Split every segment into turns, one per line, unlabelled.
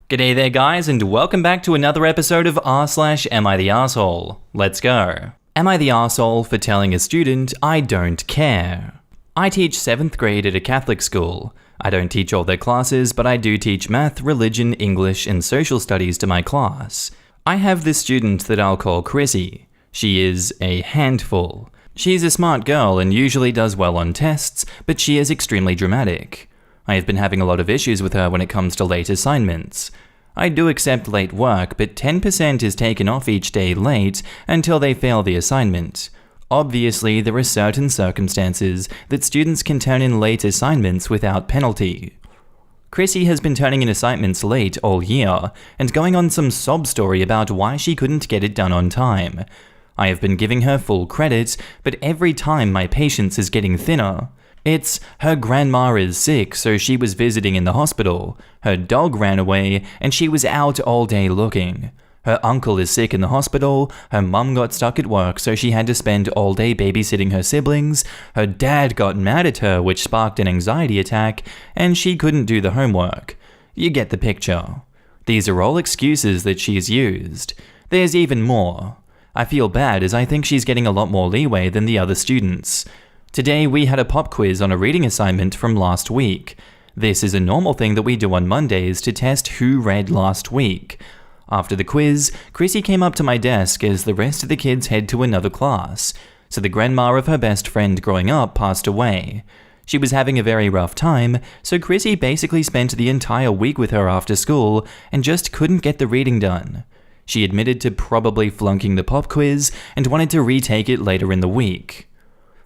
G'day there guys, and welcome back to another episode of r/Am I the Arsehole? Let's go. Am I the arsehole for telling a student I don't care? I teach 7th grade at a Catholic school. I don't teach all their classes, but I do teach math, religion, English, and social studies to my class. I have this student that I'll call Chrissy. She is a handful. She's a smart girl and usually does well on tests, but she is extremely dramatic. I have been having a lot of issues with her when it comes to late assignments. I do accept late work, but 10% is taken off each day late until they fail the assignment. Obviously, there are certain circumstances that students can turn in late assignments without penalty. Chrissy has been turning in assignments late all year and going on some sob story about why she couldn't get it done on time. I have been giving her full credit, but every time my patience is getting thinner. It's her grandma is sick, so she was visiting in the hospital. Her dog ran away, and she was out all day looking. Her uncle is sick in the hospital, her mum got stuck at work, so she had to spend all day babysitting her siblings, her dad got mad at her, which sparked an anxiety attack, and she couldn't do the homework. You get the picture. These are all excuses that she's used. There's even more. I feel bad as I think she's getting a lot more leeway than the other students. Today we had a pop quiz on a reading assignment from last week. This is a normal thing that we do on Mondays to test who read last week. After the quiz, Chrissy came up to my desk as the rest of the kids head to another class. So the grandma of her best friend growing up passed away. She was having a very rough time, so Chrissy basically spent the entire week with her after school and just couldn't get the reading done. She admitted to probably flunking the pop quiz and wanted to retake it later in the week.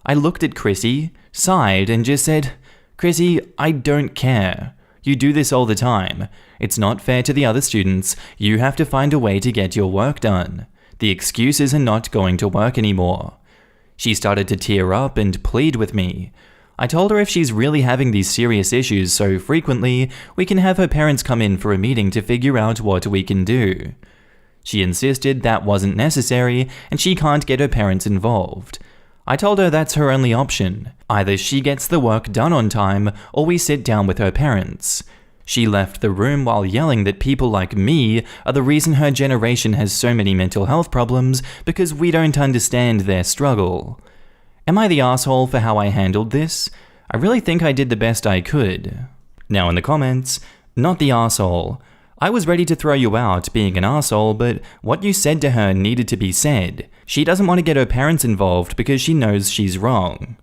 I looked at Chrissy, sighed, and just said, "Chrissy, I don't care. You do this all the time. It's not fair to the other students. You have to find a way to get your work done. The excuses are not going to work anymore." She started to tear up and plead with me. I told her if she's really having these serious issues so frequently, we can have her parents come in for a meeting to figure out what we can do. She insisted that wasn't necessary and she can't get her parents involved. I told her that's her only option. Either she gets the work done on time, or we sit down with her parents. She left the room while yelling that people like me are the reason her generation has so many mental health problems because we don't understand their struggle. Am I the asshole for how I handled this? I really think I did the best I could. Now in the comments, not the asshole. I was ready to throw you out being an arsehole, but what you said to her needed to be said. She doesn't want to get her parents involved because she knows she's wrong.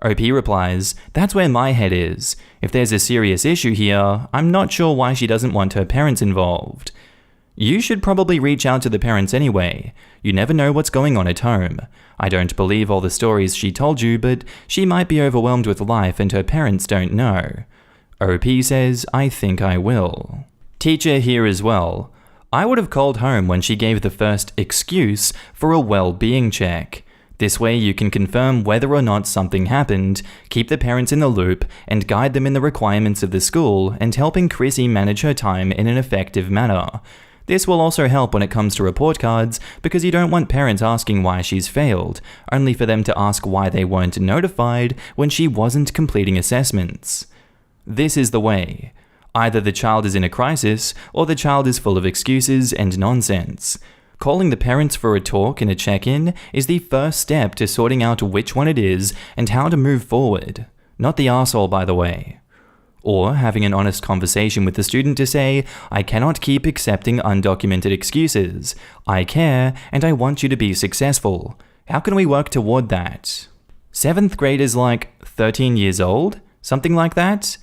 OP replies, "That's where my head is. If there's a serious issue here, I'm not sure why she doesn't want her parents involved. You should probably reach out to the parents anyway. You never know what's going on at home. I don't believe all the stories she told you, but she might be overwhelmed with life and her parents don't know." OP says, "I think I will." Teacher here as well. I would have called home when she gave the first excuse for a well-being check. This way you can confirm whether or not something happened, keep the parents in the loop, and guide them in the requirements of the school and helping Chrissy manage her time in an effective manner. This will also help when it comes to report cards because you don't want parents asking why she's failed, only for them to ask why they weren't notified when she wasn't completing assessments. This is the way. Either the child is in a crisis, or the child is full of excuses and nonsense. Calling the parents for a talk and a check-in is the first step to sorting out which one it is and how to move forward. Not the arsehole, by the way. Or having an honest conversation with the student to say, "I cannot keep accepting undocumented excuses. I care, and I want you to be successful. How can we work toward that?" 7th grade is like 13 years old? Something like that?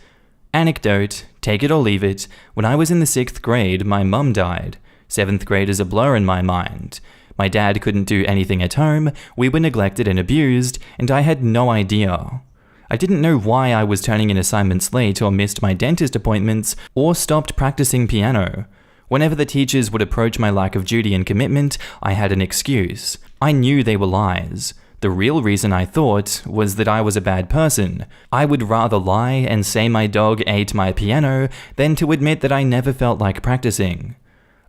Anecdote, take it or leave it, when I was in the 6th grade, my mum died. 7th grade is a blur in my mind. My dad couldn't do anything at home, we were neglected and abused, and I had no idea. I didn't know why I was turning in assignments late or missed my dentist appointments or stopped practicing piano. Whenever the teachers would approach my lack of duty and commitment, I had an excuse. I knew they were lies. The real reason I thought was that I was a bad person. I would rather lie and say my dog ate my piano than to admit that I never felt like practicing.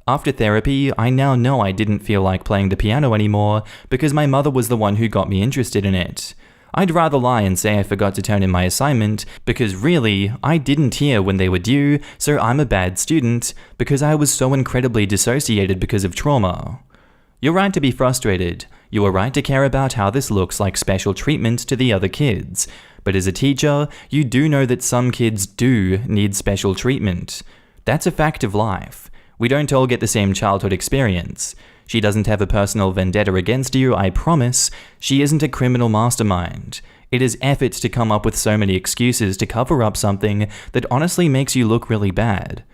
After therapy, I now know I didn't feel like playing the piano anymore because my mother was the one who got me interested in it. I'd rather lie and say I forgot to turn in my assignment because really, I didn't hear when they were due, so I'm a bad student because I was so incredibly dissociated because of trauma. You're right to be frustrated. You are right to care about how this looks like special treatment to the other kids. But as a teacher, you do know that some kids do need special treatment. That's a fact of life. We don't all get the same childhood experience. She doesn't have a personal vendetta against you, I promise. She isn't a criminal mastermind. It is effort to come up with so many excuses to cover up something that honestly makes you look really bad.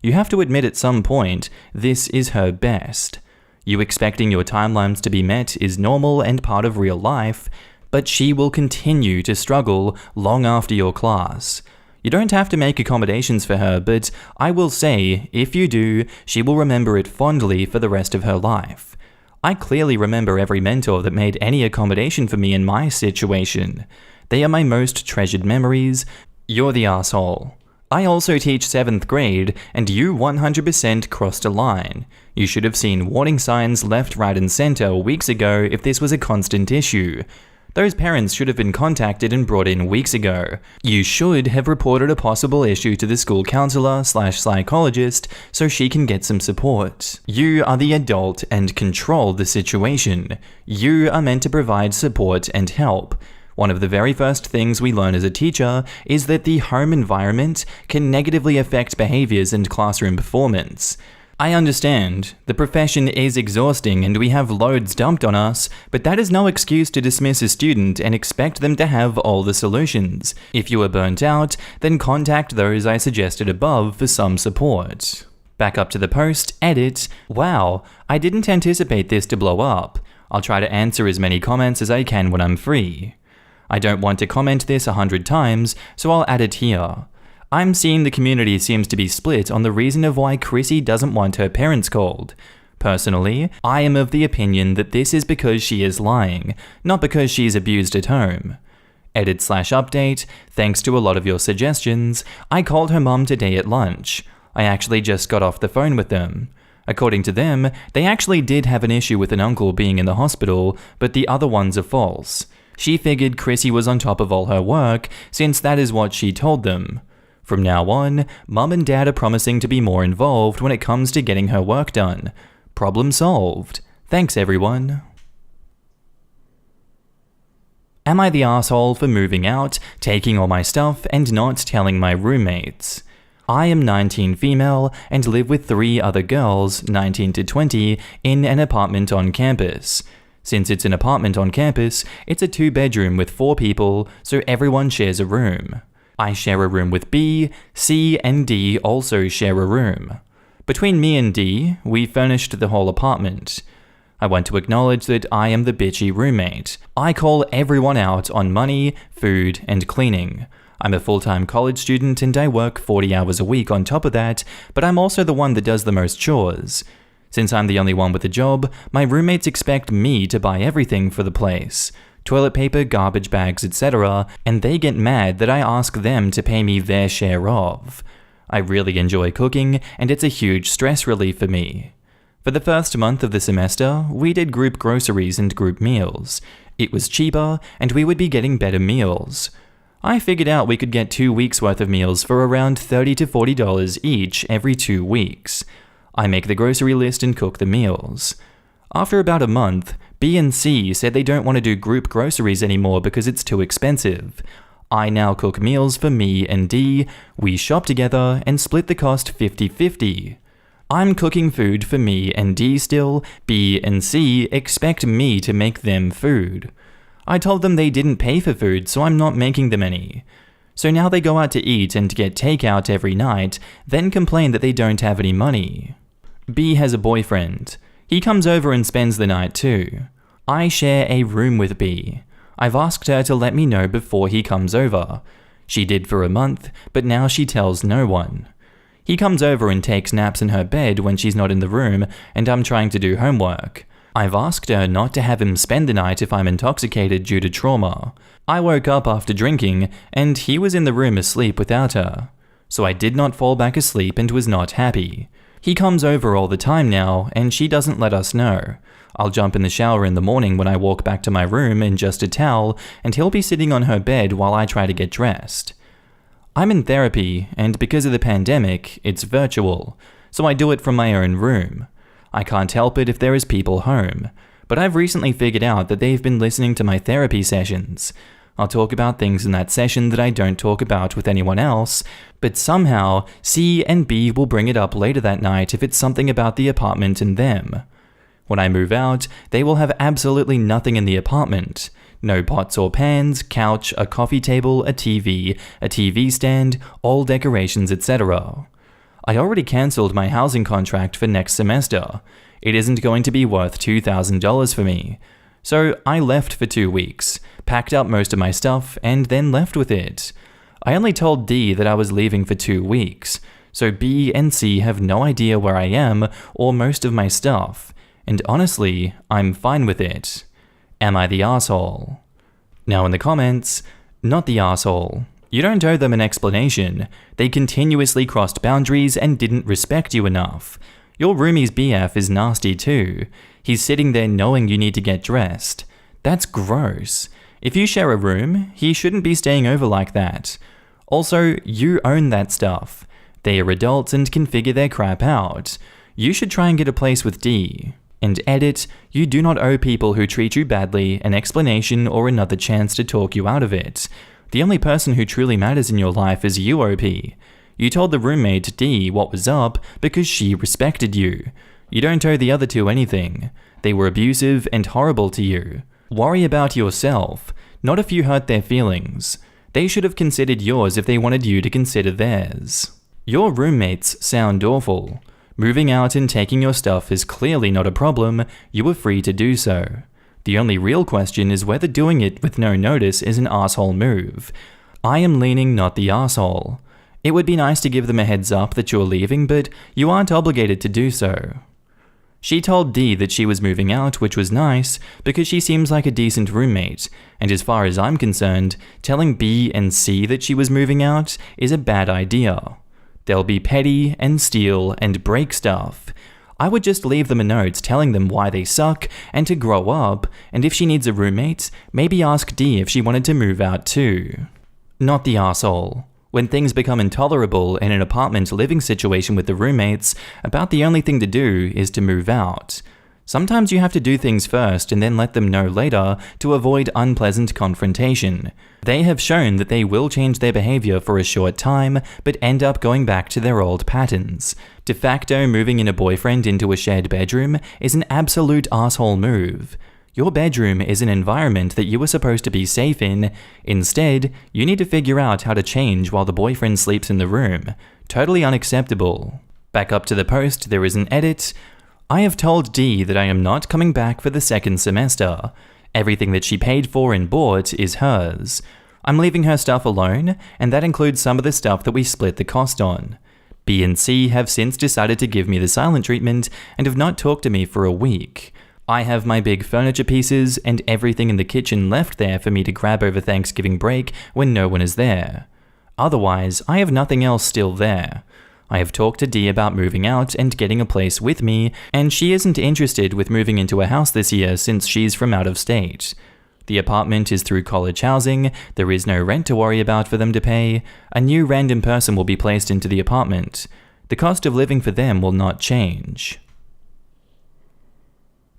You have to admit at some point, this is her best. You expecting your timelines to be met is normal and part of real life, but she will continue to struggle long after your class. You don't have to make accommodations for her, but I will say, if you do, she will remember it fondly for the rest of her life. I clearly remember every mentor that made any accommodation for me in my situation. They are my most treasured memories. You're the asshole. I also teach 7th grade, and you 100% crossed a line. You should have seen warning signs left, right, and center weeks ago if this was a constant issue. Those parents should have been contacted and brought in weeks ago. You should have reported a possible issue to the school counselor/psychologist so she can get some support. You are the adult and control the situation. You are meant to provide support and help. One of the very first things we learn as a teacher is that the home environment can negatively affect behaviors and classroom performance. I understand, the profession is exhausting and we have loads dumped on us, but that is no excuse to dismiss a student and expect them to have all the solutions. If you are burnt out, then contact those I suggested above for some support. Back up to the post, edit. Wow, I didn't anticipate this to blow up. I'll try to answer as many comments as I can when I'm free. I don't want to comment this 100 times, so I'll add it here. I'm seeing the community seems to be split on the reason of why Chrissy doesn't want her parents called. Personally, I am of the opinion that this is because she is lying, not because she's abused at home. Edit/update, thanks to a lot of your suggestions, I called her mum today at lunch. I actually just got off the phone with them. According to them, they actually did have an issue with an uncle being in the hospital, but the other ones are false. She figured Chrissy was on top of all her work, since that is what she told them. From now on, Mum and Dad are promising to be more involved when it comes to getting her work done. Problem solved. Thanks, everyone. Am I the asshole for moving out, taking all my stuff, and not telling my roommates? I am 19 female and live with 3 other girls, 19 to 20, in an apartment on campus. Since it's an apartment on campus, it's a 2-bedroom with 4 people, so everyone shares a room. I share a room with B, C, and D also share a room. Between me and D, we furnished the whole apartment. I want to acknowledge that I am the bitchy roommate. I call everyone out on money, food, and cleaning. I'm a full-time college student and I work 40 hours a week on top of that, but I'm also the one that does the most chores. Since I'm the only one with a job, my roommates expect me to buy everything for the place. Toilet paper, garbage bags, etc., and they get mad that I ask them to pay me their share of. I really enjoy cooking, and it's a huge stress relief for me. For the first month of the semester, we did group groceries and group meals. It was cheaper, and we would be getting better meals. I figured out we could get 2 weeks worth of meals for around $30 to $40 each every 2 weeks. I make the grocery list and cook the meals. After about a month, B and C said they don't want to do group groceries anymore because it's too expensive. I now cook meals for me and D, we shop together and split the cost 50-50. I'm cooking food for me and D still, B and C expect me to make them food. I told them they didn't pay for food, so I'm not making them any. So now they go out to eat and get takeout every night, then complain that they don't have any money. B has a boyfriend. He comes over and spends the night too. I share a room with B. I've asked her to let me know before he comes over. She did for a month, but now she tells no one. He comes over and takes naps in her bed when she's not in the room and I'm trying to do homework. I've asked her not to have him spend the night if I'm intoxicated due to trauma. I woke up after drinking and he was in the room asleep without her. So I did not fall back asleep and was not happy. He comes over all the time now, and she doesn't let us know. I'll jump in the shower in the morning when I walk back to my room in just a towel, and he'll be sitting on her bed while I try to get dressed. I'm in therapy, and because of the pandemic, it's virtual, so I do it from my own room. I can't help it if there is people home, but I've recently figured out that they've been listening to my therapy sessions. I'll talk about things in that session that I don't talk about with anyone else, but somehow C and B will bring it up later that night if it's something about the apartment and them. When I move out, they will have absolutely nothing in the apartment. No pots or pans, couch, a coffee table, a TV stand, all decorations, etc. I already cancelled my housing contract for next semester. It isn't going to be worth $2,000 for me. So I left for 2 weeks, packed up most of my stuff, and then left with it. I only told D that I was leaving for 2 weeks, so B and C have no idea where I am or most of my stuff, and honestly, I'm fine with it. Am I the asshole? Now in the comments, not the asshole. You don't owe them an explanation. They continuously crossed boundaries and didn't respect you enough. Your roomie's BF is nasty too. He's sitting there knowing you need to get dressed. That's gross. If you share a room, he shouldn't be staying over like that. Also, you own that stuff. They are adults and can figure their crap out. You should try and get a place with D. And edit, you do not owe people who treat you badly an explanation or another chance to talk you out of it. The only person who truly matters in your life is you, OP. You told the roommate D what was up because she respected you. You don't owe the other two anything. They were abusive and horrible to you. Worry about yourself, not if you hurt their feelings. They should have considered yours if they wanted you to consider theirs. Your roommates sound awful. Moving out and taking your stuff is clearly not a problem. You were free to do so. The only real question is whether doing it with no notice is an asshole move. I am leaning not the asshole. It would be nice to give them a heads up that you're leaving, but you aren't obligated to do so. She told D that she was moving out, which was nice, because she seems like a decent roommate, and as far as I'm concerned, telling B and C that she was moving out is a bad idea. They'll be petty and steal and break stuff. I would just leave them a note telling them why they suck and to grow up, and if she needs a roommate, maybe ask D if she wanted to move out too. Not the asshole. When things become intolerable in an apartment living situation with the roommates, about the only thing to do is to move out. Sometimes you have to do things first and then let them know later to avoid unpleasant confrontation. They have shown that they will change their behavior for a short time, but end up going back to their old patterns. De facto moving in a boyfriend into a shared bedroom is an absolute asshole move. Your bedroom is an environment that you were supposed to be safe in. Instead, you need to figure out how to change while the boyfriend sleeps in the room. Totally unacceptable. Back up to the post, there is an edit. I have told D that I am not coming back for the second semester. Everything that she paid for and bought is hers. I'm leaving her stuff alone, and that includes some of the stuff that we split the cost on. B and C have since decided to give me the silent treatment and have not talked to me for a week. I have my big furniture pieces and everything in the kitchen left there for me to grab over Thanksgiving break when no one is there. Otherwise, I have nothing else still there. I have talked to D about moving out and getting a place with me, and she isn't interested with moving into a house this year since she's from out of state. The apartment is through college housing, there is no rent to worry about for them to pay, a new random person will be placed into the apartment. The cost of living for them will not change.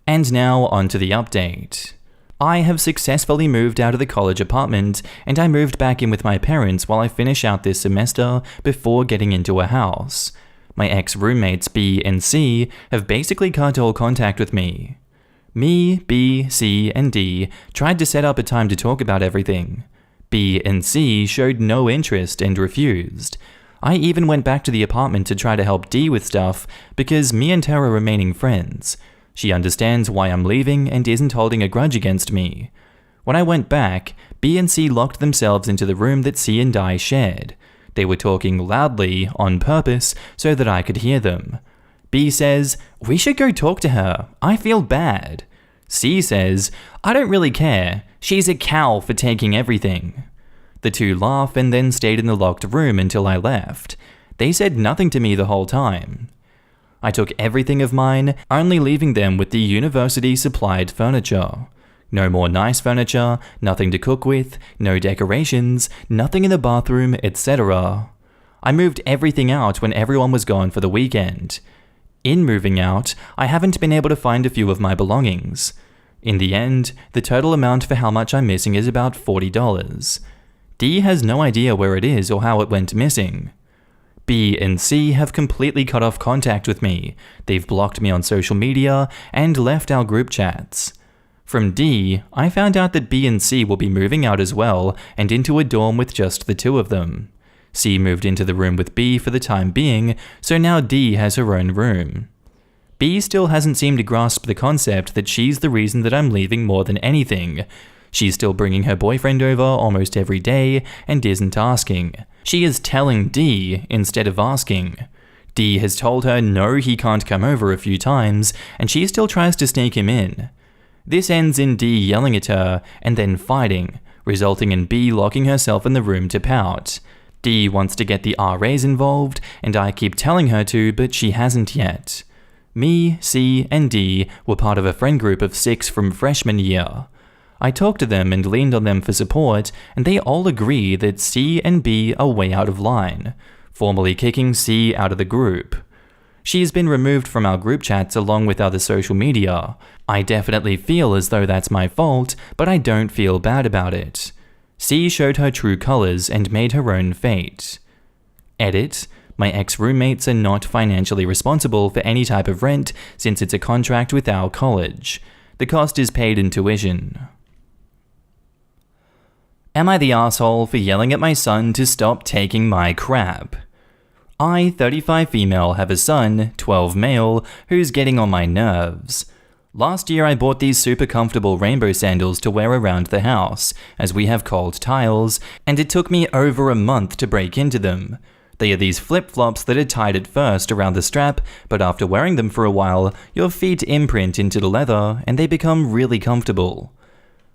And now onto the update. I have successfully moved out of the college apartment, and I moved back in with my parents while I finish out this semester before getting into a house. My ex-roommates B and C have basically cut all contact with me. Me, B, C, and D tried to set up a time to talk about everything. B and C showed no interest and refused. I even went back to the apartment to try to help D with stuff because me and her are remaining friends. She understands why I'm leaving and isn't holding a grudge against me. When I went back, B and C locked themselves into the room that C and I shared. They were talking loudly, on purpose, so that I could hear them. B says, "We should go talk to her. I feel bad." C says, "I don't really care. She's a cow for taking everything." The two laugh and then stayed in the locked room until I left. They said nothing to me the whole time. I took everything of mine, only leaving them with the university-supplied furniture. No more nice furniture, nothing to cook with, no decorations, nothing in the bathroom, etc. I moved everything out when everyone was gone for the weekend. In moving out, I haven't been able to find a few of my belongings. In the end, the total amount for how much I'm missing is about $40. D has no idea where it is or how it went missing. B and C have completely cut off contact with me. They've blocked me on social media and left our group chats. From D, I found out that B and C will be moving out as well and into a dorm with just the two of them. C moved into the room with B for the time being, so now D has her own room. B still hasn't seemed to grasp the concept that she's the reason that I'm leaving more than anything. She's still bringing her boyfriend over almost every day and isn't asking. She is telling D instead of asking. D has told her no, he can't come over a few times, and she still tries to sneak him in. This ends in D yelling at her and then fighting, resulting in B locking herself in the room to pout. D wants to get the RAs involved, and I keep telling her to, but she hasn't yet. Me, C, and D were part of a friend group of 6 from freshman year. I talked to them and leaned on them for support, and they all agree that C and B are way out of line, formally kicking C out of the group. She has been removed from our group chats along with other social media. I definitely feel as though that's my fault, but I don't feel bad about it. C showed her true colors and made her own fate. Edit. My ex-roommates are not financially responsible for any type of rent since it's a contract with our college. The cost is paid in tuition. Am I the asshole for yelling at my son to stop taking my crap? I, 35 female, have a son, 12 male, who's getting on my nerves. Last year I bought these super comfortable rainbow sandals to wear around the house, as we have called tiles, and it took me over a month to break into them. They are these flip-flops that are tied at first around the strap, but after wearing them for a while, your feet imprint into the leather and they become really comfortable.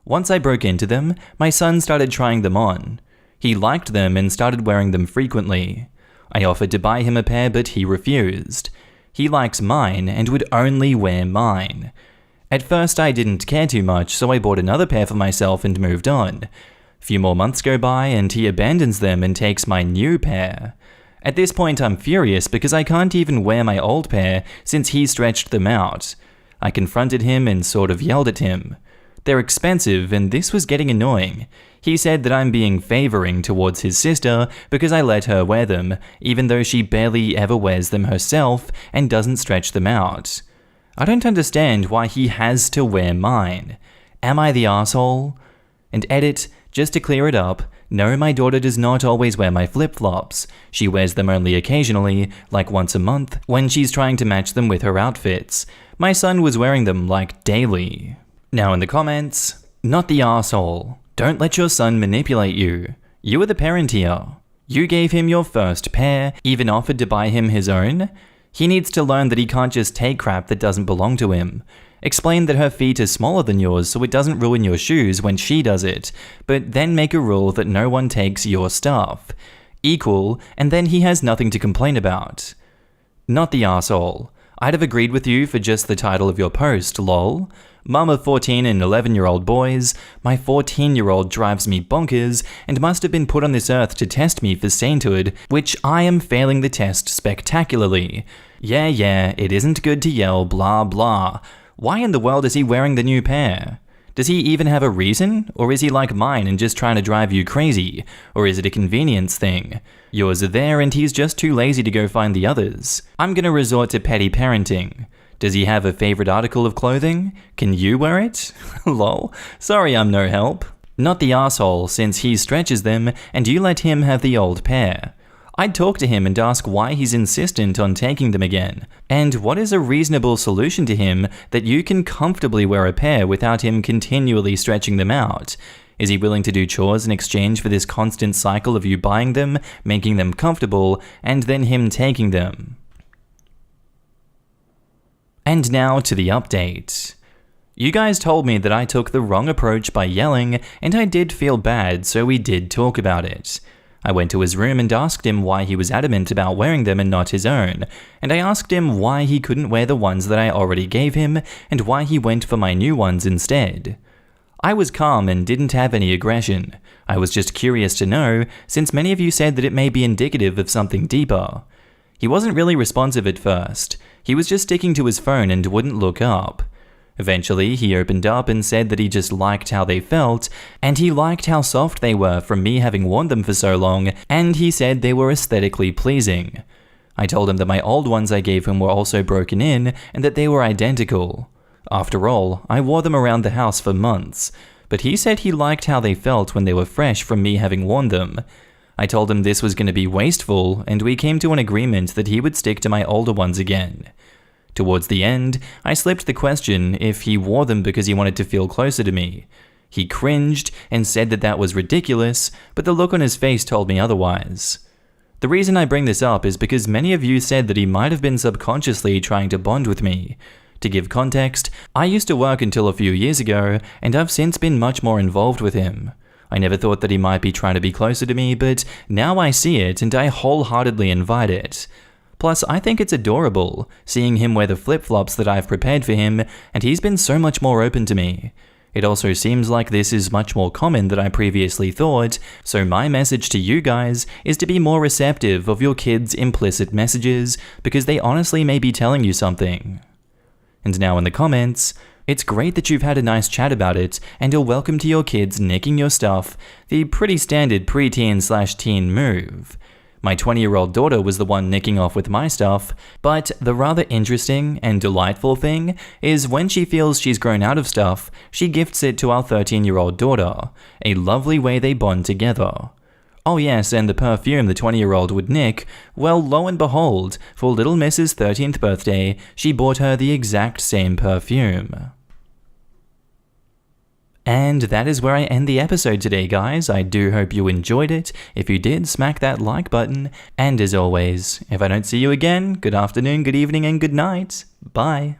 Once I broke into them, my son started trying them on. He liked them and started wearing them frequently. I offered to buy him a pair, but he refused. He likes mine and would only wear mine. At first I didn't care too much, so I bought another pair for myself and moved on. A few more months go by and he abandons them and takes my new pair. At this point I'm furious because I can't even wear my old pair since he stretched them out. I confronted him and sort of yelled at him. They're expensive and this was getting annoying. He said that I'm being favoring towards his sister because I let her wear them, even though she barely ever wears them herself and doesn't stretch them out. I don't understand why he has to wear mine. Am I the asshole? And edit, just to clear it up, no, my daughter does not always wear my flip-flops. She wears them only occasionally, like once a month, when she's trying to match them with her outfits. My son was wearing them like daily. Now in the comments, not the asshole. Don't let your son manipulate you. You are the parent here. You gave him your first pair, even offered to buy him his own. He needs to learn that he can't just take crap that doesn't belong to him. Explain that her feet are smaller than yours so it doesn't ruin your shoes when she does it, but then make a rule that no one takes your stuff. Equal, and then he has nothing to complain about. Not the asshole. I'd have agreed with you for just the title of your post, lol. Mum of 14 and 11-year-old boys, my 14-year-old drives me bonkers and must have been put on this earth to test me for sainthood, which I am failing the test spectacularly. Yeah, it isn't good to yell blah blah. Why in the world is he wearing the new pair? Does he even have a reason? Or is he like mine and just trying to drive you crazy? Or is it a convenience thing? Yours are there and he's just too lazy to go find the others. I'm gonna resort to petty parenting. Does he have a favorite article of clothing? Can you wear it? Lol. Sorry I'm no help. Not the asshole since he stretches them and you let him have the old pair. I'd talk to him and ask why he's insistent on taking them again. And what is a reasonable solution to him that you can comfortably wear a pair without him continually stretching them out? Is he willing to do chores in exchange for this constant cycle of you buying them, making them comfortable, and then him taking them? And now to the update. You guys told me that I took the wrong approach by yelling, and I did feel bad, so we did talk about it. I went to his room and asked him why he was adamant about wearing them and not his own, and I asked him why he couldn't wear the ones that I already gave him and why he went for my new ones instead. I was calm and didn't have any aggression. I was just curious to know, since many of you said that it may be indicative of something deeper. He wasn't really responsive at first. He was just sticking to his phone and wouldn't look up. Eventually, he opened up and said that he just liked how they felt, and he liked how soft they were from me having worn them for so long, and he said they were aesthetically pleasing. I told him that my old ones I gave him were also broken in, and that they were identical. After all, I wore them around the house for months, but he said he liked how they felt when they were fresh from me having worn them. I told him this was going to be wasteful, and we came to an agreement that he would stick to my older ones again. Towards the end, I slipped the question if he wore them because he wanted to feel closer to me. He cringed and said that that was ridiculous, but the look on his face told me otherwise. The reason I bring this up is because many of you said that he might have been subconsciously trying to bond with me. To give context, I used to work until a few years ago, and I've since been much more involved with him. I never thought that he might be trying to be closer to me, but now I see it and I wholeheartedly invite it. Plus, I think it's adorable, seeing him wear the flip-flops that I've prepared for him, and he's been so much more open to me. It also seems like this is much more common than I previously thought, so my message to you guys is to be more receptive of your kids' implicit messages, because they honestly may be telling you something. And now in the comments, it's great that you've had a nice chat about it, and you're welcome to your kids nicking your stuff, the pretty standard preteen/teen move. My 20-year-old daughter was the one nicking off with my stuff, but the rather interesting and delightful thing is when she feels she's grown out of stuff, she gifts it to our 13-year-old daughter, a lovely way they bond together. Oh yes, and the perfume the 20-year-old would nick, well, lo and behold, for little Miss's 13th birthday, she bought her the exact same perfume. And that is where I end the episode today, guys. I do hope you enjoyed it. If you did, smack that like button. And as always, if I don't see you again, good afternoon, good evening, and good night. Bye.